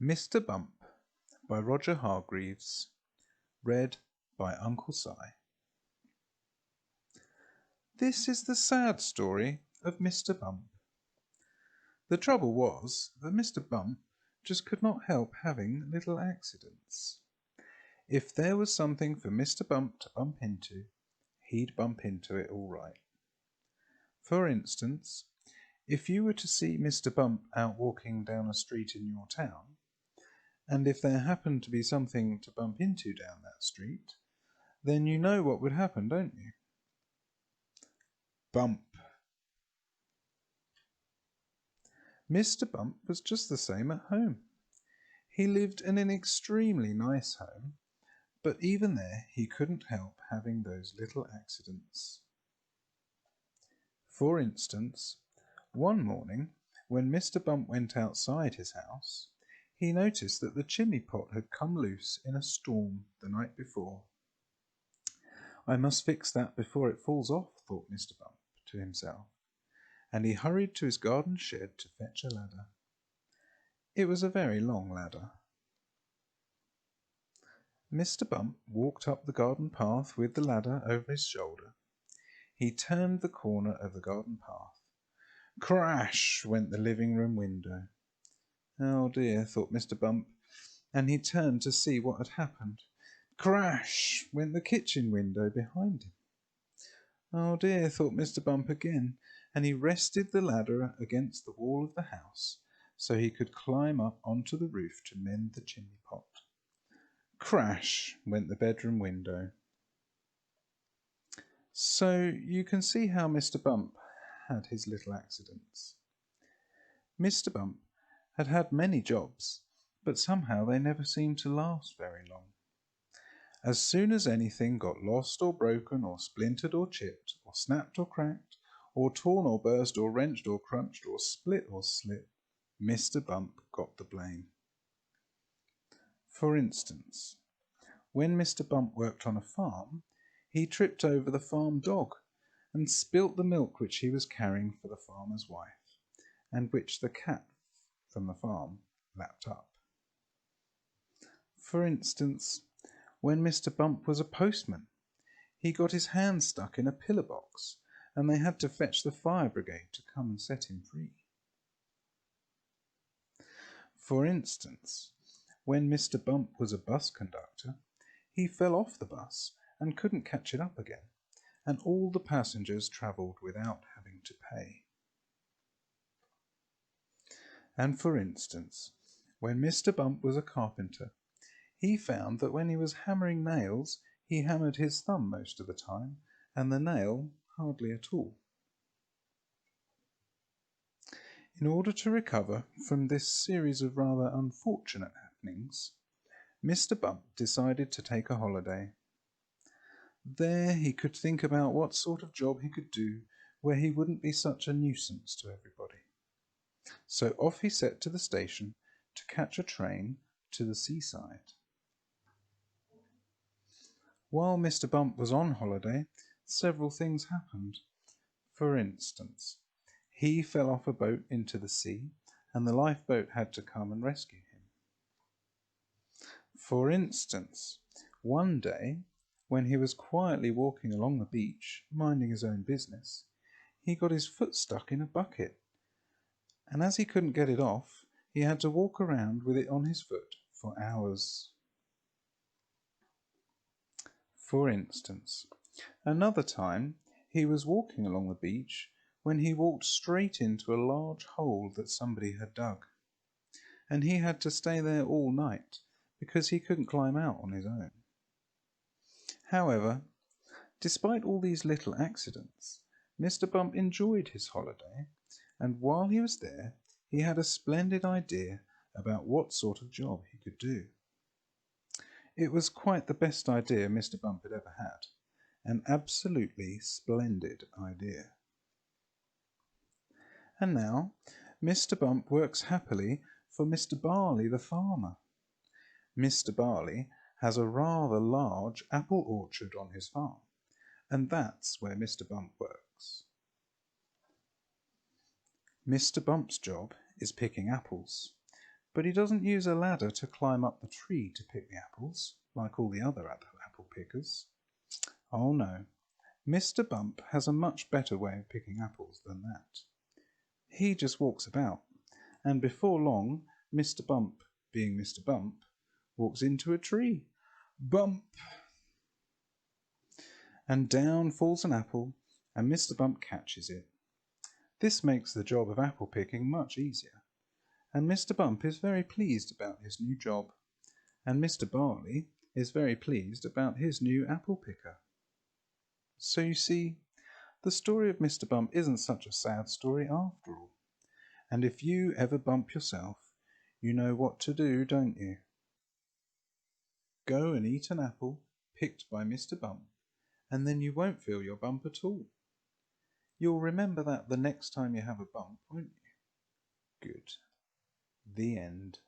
Mr. Bump by Roger Hargreaves. Read by Uncle Si. This is the sad story of Mr. Bump. The trouble was that Mr. Bump just could not help having little accidents. If there was something for Mr. Bump to bump into, he'd bump into it all right. For instance, if you were to see Mr. Bump out walking down a street in your town, and if there happened to be something to bump into down that street, then you know what would happen, don't you? Bump. Mr. Bump was just the same at home. He lived in an extremely nice home, but even there he couldn't help having those little accidents. For instance, one morning, when Mr. Bump went outside his house, he noticed that the chimney pot had come loose in a storm the night before. I must fix that before it falls off, thought Mr. Bump to himself, and he hurried to his garden shed to fetch a ladder. It was a very long ladder. Mr. Bump walked up the garden path with the ladder over his shoulder. He turned the corner of the garden path. Crash went the living room window. Oh dear, thought Mr. Bump, and he turned to see what had happened. Crash went the kitchen window behind him. Oh dear, thought Mr. Bump again, and he rested the ladder against the wall of the house so he could climb up onto the roof to mend the chimney pot. Crash went the bedroom window. So you can see how Mr. Bump had his little accidents. Mr. Bump had had many jobs, but somehow they never seemed to last very long. As soon as anything got lost or broken or splintered or chipped or snapped or cracked or torn or burst or wrenched or crunched or split or slit, Mr. Bump got the blame. For instance, when Mr. Bump worked on a farm, he tripped over the farm dog and spilt the milk which he was carrying for the farmer's wife, and which the cat from the farm lapped up. For instance, when Mr. Bump was a postman, he got his hand stuck in a pillar box, and they had to fetch the fire brigade to come and set him free. For instance, when Mr. Bump was a bus conductor, he fell off the bus and couldn't catch it up again, and all the passengers travelled without having to pay. And for instance, when Mr. Bump was a carpenter, he found that when he was hammering nails, he hammered his thumb most of the time, and the nail hardly at all. In order to recover from this series of rather unfortunate happenings, Mr. Bump decided to take a holiday. There he could think about what sort of job he could do where he wouldn't be such a nuisance to everybody. So off he set to the station to catch a train to the seaside. While Mr. Bump was on holiday, several things happened. For instance, he fell off a boat into the sea, and the lifeboat had to come and rescue him. For instance, one day, when he was quietly walking along the beach, minding his own business, he got his foot stuck in a bucket, and as he couldn't get it off, he had to walk around with it on his foot for hours. For instance, another time he was walking along the beach when he walked straight into a large hole that somebody had dug, and he had to stay there all night because he couldn't climb out on his own. However, despite all these little accidents, Mr. Bump enjoyed his holiday, and while he was there, he had a splendid idea about what sort of job he could do. It was quite the best idea Mr. Bump had ever had, an absolutely splendid idea. And now Mr. Bump works happily for Mr. Barley the farmer. Mr. Barley has a rather large apple orchard on his farm, and that's where Mr. Bump works. Mr. Bump's job is picking apples, But he doesn't use a ladder to climb up the tree to pick the apples, like all the other apple pickers. Oh no, Mr. Bump has a much better way of picking apples than that. He just walks about, and before long, Mr. Bump, being Mr. Bump, walks into a tree. Bump! And down falls an apple, and Mr. Bump catches it. This makes the job of apple picking much easier, and Mr. Bump is very pleased about his new job, and Mr. Barley is very pleased about his new apple picker. So you see, the story of Mr. Bump isn't such a sad story after all. And if you ever bump yourself, you know what to do, don't you? Go and eat an apple picked by Mr. Bump, and then you won't feel your bump at all. You'll remember that the next time you have a bump, won't you? Good. The end.